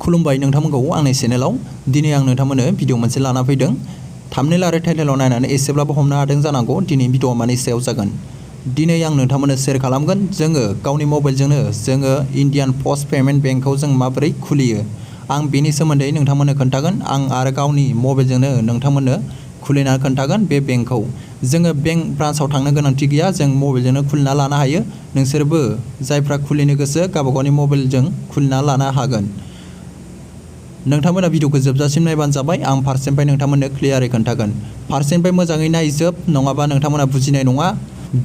खुलुमबाय नोंथांमोनखौ आंनि चेनेलाव दिनै आं नोंथांमोननो भिडिअ मोनसे लाना फैदों। थाम्बनेल आरो टाइटेलाव नायनानै एसेब्लाबो हमनो हादों जानांगौ दिनै भिडिअआ मानि सायाव जागोन। दिनै आं नोंथांमोननो शेयार खालामगोन जोङो गावनि मबाइलजोंनो जोङो इन्डियान पस्ट पेमेन्ट बेंकखौ जों माबोरै खुलियो। आं बेनि सोमोन्दै नोंथांमोननो खोन्थागोन। आं आरो गावनि मबाइलजोंनो नोंथांमोननो खुलिना खोन्थागोन बे बेंकखौ। जोङो बेंक ब्रान्चआव थांनो गोनांथि गैया, जों मबाइलजोंनो खुलिना लानो हायो। नोंसोरबो जायफ्रा खुलिनो गोसो गावबा गावनि मबाइलजों खुलिना लानो हागोन। नोंथांमोना भिडिअखौ जोबजासिम नायबानो जाबाय। आं फारसेनिफ्राय नोंथांमोननो क्लियारै खोन्थागोन। फारसेनिफ्राय मोजाङै नायजोब, नङाबा नोंथांमोना बुजिनाय नङा।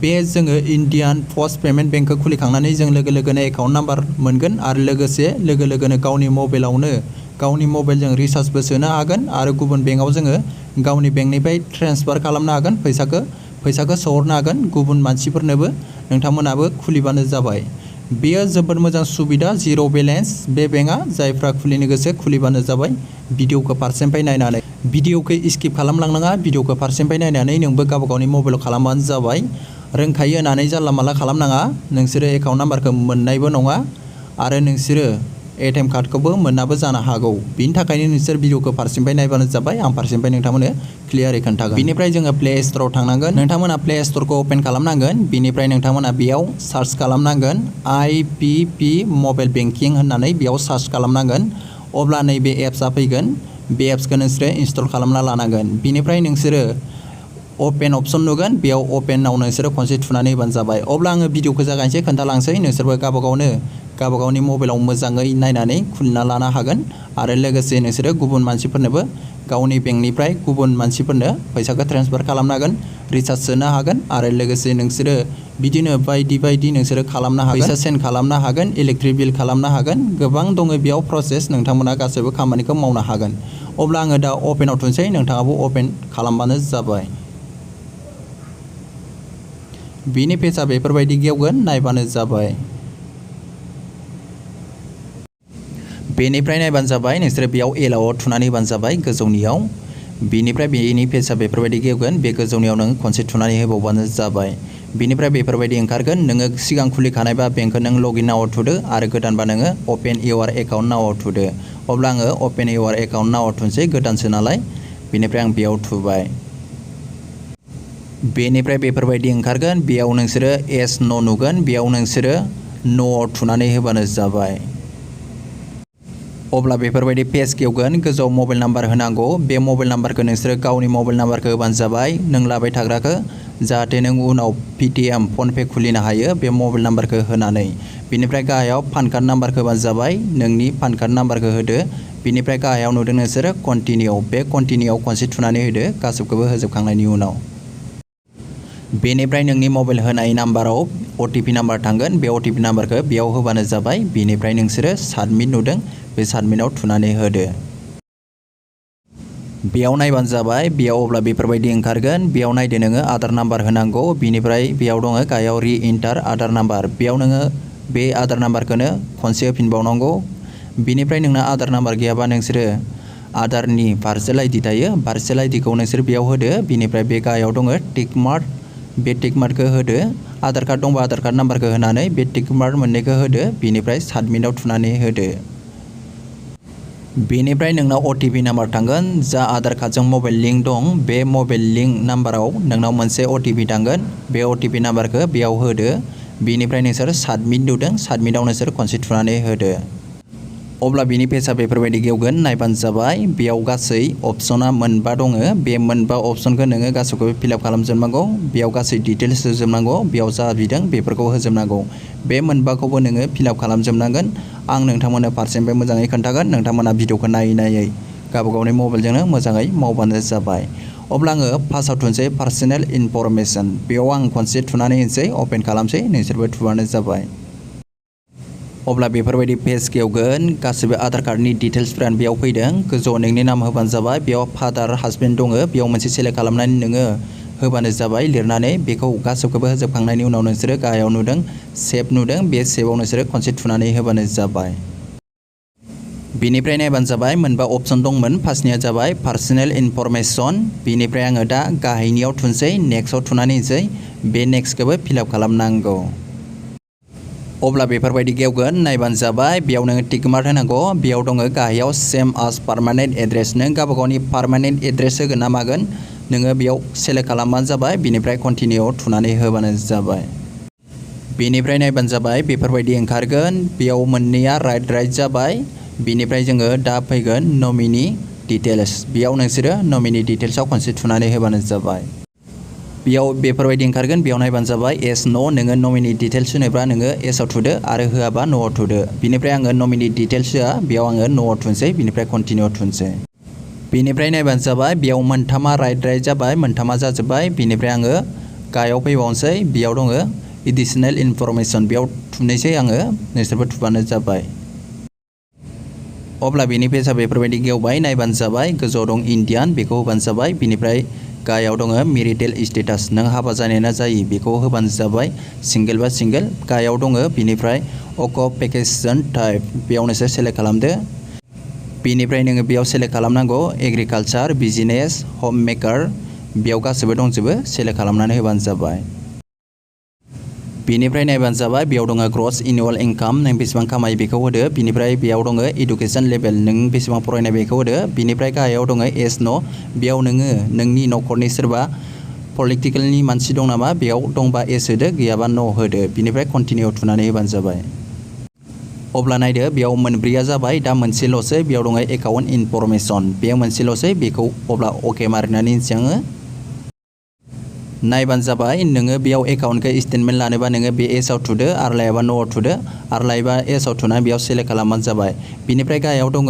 बे जोङो इन्डियान पस्ट पेमेन्ट बेंकखौ खुलिखांनानै जों लोगो लोगोनो एकाउन्ट नाम्बार मोनगोन आरो लोगोसे लोगो लोगोनो गावनि मबाइलावनो गावनि मबाइलजों रिसार्जबो सोनो हागोन आरो गुबुन बेंकआव जोङो गावनि बेंकनिफ्राय ट्रेन्सफार खालामनो हागोन। फैसाखौ सोहरनो हागोन गुबुन मानसिफोरनोबो। नोंथांमोनाबो खुलिबानो जाबाय। बेयो जोबोद मोजां सुबिदा, जिर' बेलेन्स बे बेंकआ। जायफ्रा खुलिनो गोसो खुलिबानो जाबाय। भिडिअखौ फारसेनिफ्राय नायनानै भिडिअखौ स्किप खालामलांनाङा। भिडिअखौ फारसेनिफ्राय नायनानै नोंबो गावबा गावनि मबाइलाव खालामबानो जाबाय। रोंखायो होननानै जानला मानला खालामनाङा। नोंसोरो एकाउन्ट नाम्बारखौ मोननायबो नङा आरो नोंसोरो एटिएम कार्डखौबो मोनाबो जानो हागौ। बिनि थाखायनो नोंसोर भिडिअखौ फारसेनिफ्राय नायबानो जाबाय। आं फारसेनिफ्राय नोंथांमोननो क्लियारै खोन्थागोन। बिनिफ्राय जोङो प्ले स्ट'राव थांनांगोन। नोंथांमोना प्ले स्ट'रखौ अपेन खालामनांगोन। बिनिफ्राय नोंथांमोना बेयाव सार्च खालामनांगोन IPP मबाइल बेंकिं होननानै बेयाव सार्च खालामनांगोन। अब्ला नैबे एप्सआ फैगोन। बे एप्सखौ नोंसोरो इनस्टल खालामना लानांगोन। बिनिफ्राय नोंसोरो अपेन अपसन नुगोन, बेयाव अपेनाव नोंसोरो खनसे थुनानै होबानो जाबाय। अब्ला आङो भिडिअखौ जागायनोसै, खोन्थालांसै। नोंसोरबो गावबा गावनि मबाइलाव मोजाङै नायनानै खुलिना लानो हागोन आरो लोगोसे नोंसोरो गुबुन मानसिफोरनोबो गावनि बेंकनिफ्राय गुबुन मानसिफोरनो फैसाखौ ट्रेन्सफार खालामनो हागोन, रिसार्ज सोनो हागोन आरो लोगोसे नोंसोरो बिदिनो बायदि नोंसोरो खालामनो हागोन। फैसा सेन्ड खालामनो हागोन, इलेक्ट्रिक बिल खालामनो हागोन। गोबां दङ बेयाव प्रसेस, नोंथांमोना गासैबो खामानिखौ मावनो हागोन। अब्ला आङो दा अपेनाव थुनोसै, नोंथाङाबो अपेन खालामबानो जाबाय। बिनि पेजआ बेफोरबायदि गेवगोन, नायबानो जाबाय। बेनिफ्राय नायबानो जाबाय। नोंसोरो बेयाव एलाउआव थुनानै होबानो जाबाय गोजौनियाव। बिनिफ्राय बेनि पेजआ बेफोरबायदि गेवगोन, बे गोजौनियाव नों खनसे थुनानै होबावबानो जाबाय। बिनिफ्राय बेफोरबायदि ओंखारगोन। नोङो सिगां खुलिखानायबा बेंकखौ नों लगइन नाउआव थुदो आरो गोदानबा नोङो अपेन इउआर एकाउन्ट नाउआव थुदो। अब्ला आङो अपेन इउआर एकाउन्ट नाउआव थुनोसै, गोदानसो नालाय। बेनिफ्राय आं बेयाव थुबाय। बेनिफ्राय बेफोरबायदि ओंखारगोन। बेयाव नोंसोरो एस न' नुगोन, बेयाव नोंसोरो न'आव थुनानै होबानो जाबाय। अब्ला बेफोरबायदि पेज गेवगोन। गोजौआव मबाइल नाम्बार होनांगौ। बे मबाइल नाम्बारखौ नोंसोरो गावनि मबाइल नाम्बारखौ होबानो जाबाय, नों लाबाय थाग्राखौ, जाहाथे नों उनाव पेटिएम फनपे खुलिनो हायो बे मबाइल नाम्बारखौ होनानै। बिनिफ्राय गाहायाव पान कार्ड नाम्बारखौ होबानो जाबाय, नोंनि पान कार्ड नाम्बारखौ होदो। बिनिफ्राय गाहायाव नुदों नोंसोरो कन्टिनिउ, बे कन्टिनिउआव खनसे थुनानै होदो गासैखौबो होजोबखांनायनि उनाव। बेनिफ्राय नोंनि मबाइल होनाय नाम्बाराव OTP नाम्बार थांगोन, बे OTP नाम्बारखौ बेयाव होबानो जाबाय। बेनिफ्राय नोंसोरो साबमिट नुदों, बे साबमिटआव थुनानै होदो। बेयाव नायबानो जाबाय। बेयाव अब्ला बेफोरबायदि ओंखारगोन। बेयाव नायदो नोङो आधार नाम्बार होनांगौ। बिनिफ्राय बेयाव दङ गाहायाव रि इन्टार आधार नाम्बार, बेयाव नोङो बे आधार नाम्बारखौनो खनसे होफिनबावनांगौ। बिनिफ्राय नोंना आधार नाम्बार गैयाबा नोंसोरो आधारनि पार्सेल आइडि थायो, पार्सेल आइडिखौ नोंसोर बेयाव होदो। बिनिफ्राय बे गाहायाव दङ टिक मार्क, बे टिक मार्कखौ होदो। आधार कार्ड दंबा आधार कार्ड नाम्बारखौ होनानै बे टिक मार्क मोननैखौ होदो। बिनिफ्राय साबमिटआव थुनानै होदो। बेनिफ्राय नोंनाव OTP नाम्बार थांगोन। जा आधार कार्डजों मबाइल लिंक दं, बे मबाइल लिंक नाम्बाराव नोंनाव मोनसे OTP थांगोन। बे OTP नाम्बारखौ बेयाव होदो। बेनिफ्राय नोंसोर साबमिट नुदों, साबमिटआव नोंसोर खनसे थुनानै होदो। अब्ला बिनि पेजआ बेफोरबायदि गेवगोन, नायबानो जाबाय। बेयाव गासै अपसना मोनबा दङ। बे मोनबा अपसनखौ नोङो गासैखौबो फिलआप खालामजोबनांगौ। बेयाव गासै डिटेल्स होजोबनांगौ, बेयाव जा बिदों बेफोरखौ होजोबनांगौ। बे मोनबाखौबो नोङो फिलआप खालामजोबनांगोन। आं नोंथांमोननो फारसेनिफ्राय मोजाङै खोन्थागोन। नोंथांमोना भिडिअखौ नायै गावबा गावनि मबाइलजोंनो मोजाङै मावबानो जाबाय। अब्ला आङो फार्स्टआव थुनोसै पार्सनेल इनफरमेसन, बेयाव आं खनसे थुनानै होनोसै, अपेन खालामसै, नोंसोरबो थुबानो जाबाय। अब्ला बेफोरबायदि पेज गेवगोन। गासैबो आधार कार्डनि डिटेल्सफोरानो बेयाव फैदों। गोजौआव नोंनि नाम होबानो जाबाय। बेयाव फादार हासबेन्ड दङ, बेयाव मोनसे सेलेक्ट खालामनानै नोङो होबानो जाबाय लिरनानै। बेखौ गासैखौबो होजोबखांनायनि उनाव नोंसोरो गाहायाव नुदों सेभ नुदों, बे सेभआव नोंसोरो खनसे थुनानै होबानो जाबाय। बिनिफ्राय नायबानो जाबाय। मोनबा अपसन दंमोन। फार्स्टनिया जाबाय पार्सनेल इनफरमेसन। बिनिफ्राय आङो दा गाहायनियाव थुनोसै, नेक्स्टआव थुनानै होनोसै। बे नेक्स्टखौबो फिलआप खालामनांगौ। अब्ला बेफोरबायदि गेवगोन नायबानो जाबाय बेयाव नोङो टिक मार्क होनांगौ बेयाव दङ गाहायाव सेम आस पार्मानेन्ट एड्रेस नों गावबा गावनि पार्मानेन्ट एड्रेस होगोन ना मागोन नोङो बेयाव सेलेक्ट खालामबानो जाबाय बिनिफ्राय कन्टिनिउ थुनानै होबानो जाबाय बेनिफ्राय नायबानो जाबाय बेफोरबायदि ओंखारगोन बेयाव मोननैया राइट जाबाय बिनिफ्राय जोङो दा फैगोन नमिनि डिटेल्स बेयाव नोंसोरो नमिनि डिटेल्सआव खनसे थुनानै होबानो जाबाय बेयाव बेफोरबायदि ओंखारगोन बेयाव नायबानो जाबाय एस नोङो नमिनि डिटेल्स होनोब्ला नोङो एसआव थुदो आरो होआबा न'आव थुदो बिनिफ्राय आङो नमिनि डिटेल्स होआ बेयाव आङो न'आव थुनसै बिनिफ्राय कन्टिनिउ थुनसै बेनिफ्राय नायबानो जाबाय बेयाव मोनथामा राइट जाबाय मोनथामा जाजोब्बाय बिनिफ्राय आङो गाहायाव फैबावनोसै बेयाव दङ एडिशनेल इनफरमेसन बेयाव थुनोसै आङो नोंसोरबो थुबानो जाबाय अब्ला बेनि पेजआ बेफोरबायदि गेवबाय नायबानो जाबाय गोजौआव दं इन्डियान बेखौ होबानो जाबाय बिनिफ्राय गाहायाव दङ मेरिटेल स्टेटास नों हाबा जानाय ना जायि बेखौ होबानो जाबाय सिंगेल बा सिंगेल गाहायाव दङ बिनिफ्राय अकुपेसन टाइप बेयाव नोंसोर सेलेक्ट खालामदो बेनिफ्राय नोङो बेयाव सेलेक्ट खालामनांगौ एग्रिकालचार बिजनेस हम मेकार बेयाव गासैबो दंजोबो सेलेक्ट खालामनानै होबानो जाबाय बेनिफ्राय नायबानो जाबाय बेयाव दङ ग्रस एनुअल इनकाम नों बेसेबां खामायो बेखौ होदो बिनिफ्राय बेयाव दङ इडुकेसन लेभेल नों बेसेबां फरायनाय बेखौ होदो बिनिफ्राय गाहायाव दङ एस न बेयाव नोङो नोंनि न'खरनि सोरबा पलिटिकेलनि मानसि दं नामा बेयाव दंबा एस होदो गैयाबा न होदो बिनिफ्राय कन्टिनिउ थुनानै होबानो जाबाय अब्ला नायदो बेयाव मोनब्रैया जाबाय दा मोनसेल'सै बेयाव दङ एकाउन्ट इनफरमेसन बेयाव मोनसेल'सै बेखौ अब्ला अके मारिनानै होनोसै आङो नायबानो जाबाय नोङो बेयाव एकाउन्टखौ स्टेटमेन्ट लानोबा नोङो बे एसआव थुदो आरो लायाबा न'आव थुदो आरो लायोबा एसआव थुनानै बेयाव सेलेक्ट खालामबानो जाबाय बिनिफ्राय गाहायाव दङ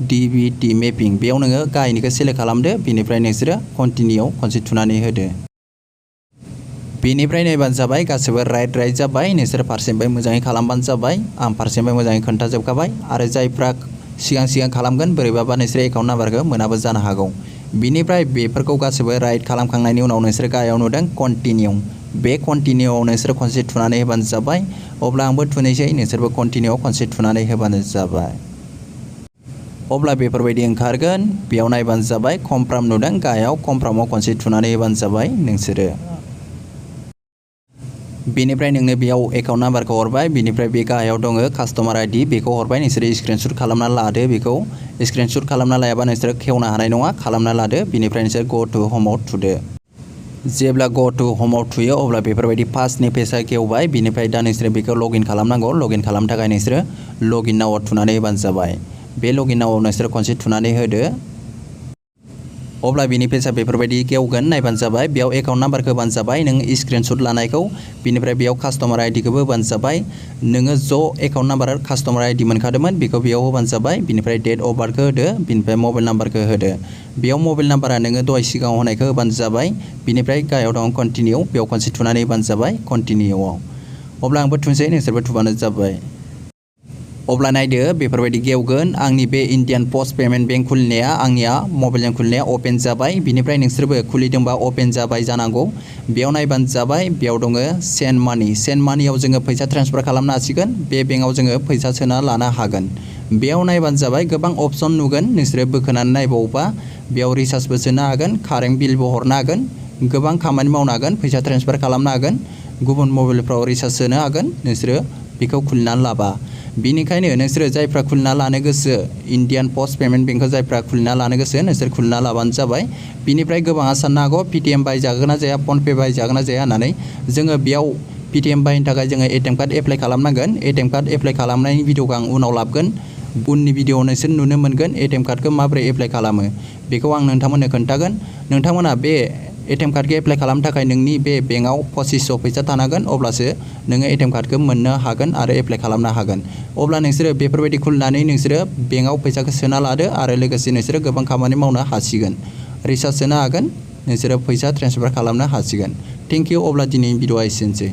डिबिटि मेपिं बेयाव नोङो गाहायनिखौ सेलेक्ट खालामदो बिनिफ्राय नोंसोरो कन्टिनिउ खनसे थुनानै होदो बेनिफ्राय नायबानो जाबाय गासैबो राइट जाबाय नोंसोर फारसेनिफ्राय मोजाङै खालामबानो जाबाय आं फारसेनिफ्राय मोजाङै खोन्थाजोबखाबाय आरो जायफ्रा सिगां खालामगोन बोरैबाबा नोंसोर एकाउन्ट नाम्बारखौ मोनाबो जानो हागौ बिनिफ्राय बेफोरखौ गासैबो राइट खालामखांनायनि उनाव नोंसोर गाहायाव नुदों कन्टिनिउ बे कन्टिनिउआव नोंसोर खनसे थुनानै होबानो जाबाय अब्ला आंबो थुनोसै नोंसोरबो कन्टिनिउआव खनसे थुनानै होबानो जाबाय अब्ला बेफोरबायदि ओंखारगोन बेयाव नायबानो जाबाय कनफार्म नुदों गाहायाव कनफार्माव खनसे थुनानै होबानो जाबाय नोंसोरो बेनिफ्राय नोंनो बेयाव एकाउन्ट नाम्बारखौ हरबाय बेनिफ्राय बे गाहायाव दङ कास्टमार आइडि बेखौ हरबाय नोंसोरो स्क्रिनशट खालामना लादो बेखौ स्क्रिनशट खालामना लायाबा नोंसोरो खेवनो हानाय नङा खालामना लादो बेनिफ्राय नोंसोर ग टु हमाव थुदो जेब्ला ग टु हमाव थुयो अब्ला बेफोरबायदि फार्स्टनि पेजआ गेवबाय बेनिफ्राय दा नोंसोरो बेखौ लगइन खालामनांगौ लगइन खालामनो थाखाय नोंसोरो लगइन नावआव थुनानै होबानो जाबाय बे लगइन नावआव नोंसोरो खनसे थुनानै होदो अब्ला बिनि पेजआ बेफोरबायदि गेवगोन नायबानो जाबाय बेयाव एकाउन्ट नाम्बारखौ होबानो जाबाय नों स्क्रिनशट लानायखौ बिनिफ्राय बेयाव कास्टमार आइडिखौबो होबानो जाबाय नोङो ज' एकाउन्ट नाम्बार कास्टमार आइडि मोनखादोंमोन बेखौ बेयाव होबानो जाबाय बिनिफ्राय डेट अफ बार्थखौ होदो बिनिफ्राय मबाइल नाम्बारखौ होदो बेयाव मबाइल नाम्बारा नोङो दहाय सिगाङाव होनायखौ होबानो जाबाय बिनिफ्राय गाहायाव दं कन्टिनिउ बेयाव खनसे थुनानै होबानो जाबाय कन्टिनिउआव अब्ला आंबो थुनसै नोंसोरबो थुबानो जाबाय अब्ला नायदो बेफोरबायदि गेवगोन आंनि बे इन्डियान पस्ट पेमेन्ट बेंक खुलिनाया आंनिया मबाइलजों खुलिनाया अपेन जाबाय बिनिफ्राय नोंसोरबो खुलिदोंबा अपेन जाबाय जानांगौ बेयाव नायबानो जाबाय बेयाव दङ सेन्ड मानियाव जोङो फैसा ट्रेन्सफार खालामनो हासिगोन बे बेंकआव जोङो फैसा सोना लानो हागोन बेयाव नायबानो जाबाय गोबां अपसन नुगोन नोंसोरो बोखोनानै नायबावोबा बेयाव रिसार्जबो सोनो हागोन कारेन्ट बिलबो हरनो हागोन गोबां खामानि मावनो हागोन फैसा ट्रेन्सफार खालामनो हागोन गुबुन मबाइलफ्राव रिसार्ज सोनो हागोन नोंसोरो बेखौ खुलिनानै लाबा बिनिखायनो नोंसोरो जायफ्रा खुलिना लानो गोसो इन्डियान पस्ट पेमेन्ट बेंकखौ जायफ्रा खुलिना लानो गोसो नोंसोर खुलिना लाबानो जाबाय बिनिफ्राय गोबाङा साननो हागौ पेटिएम बाहायजागोन ना जाया फनपे बाहायजागोन ना जाया होननानै जोङो बेयाव पेटिएम बाहायनो थाखाय जोङो एटिएम कार्ड एप्लाइ खालामनांगोन एटिएम कार्ड एप्लाइ खालामनायनि भिडिअखौ आं उनाव लाबोगोन उननि भिडिअआव नोंसोर नुनो मोनगोन एटिएम कार्डखौ माबोरै एप्लाइ खालामो बेखौ आं नोंथांमोननो खोन्थागोन नोंथांमोना बे एटिएम कार्डखौ एप्लाइ खालामनो थाखाय नोंनि बे बेंकआव 2500 फैसा थानांगोन अब्लासो नोङो एटिएम कार्डखौ मोननो हागोन आरो एप्लाइ खालामनो हागोन अब्ला नोंसोरो बेफोरबायदि खुलिनानै नोंसोरो बेंकआव फैसाखौ सोना लादो आरो लोगोसे नोंसोरो गोबां खामानि मावनो हासिगोन रिसार्ज सोनो हागोन नोंसोरो फैसा ट्रेन्सफार खालामनो हासिगोन थेंक इउ अब्ला दिनैनि भिडिअआ एसेनोसै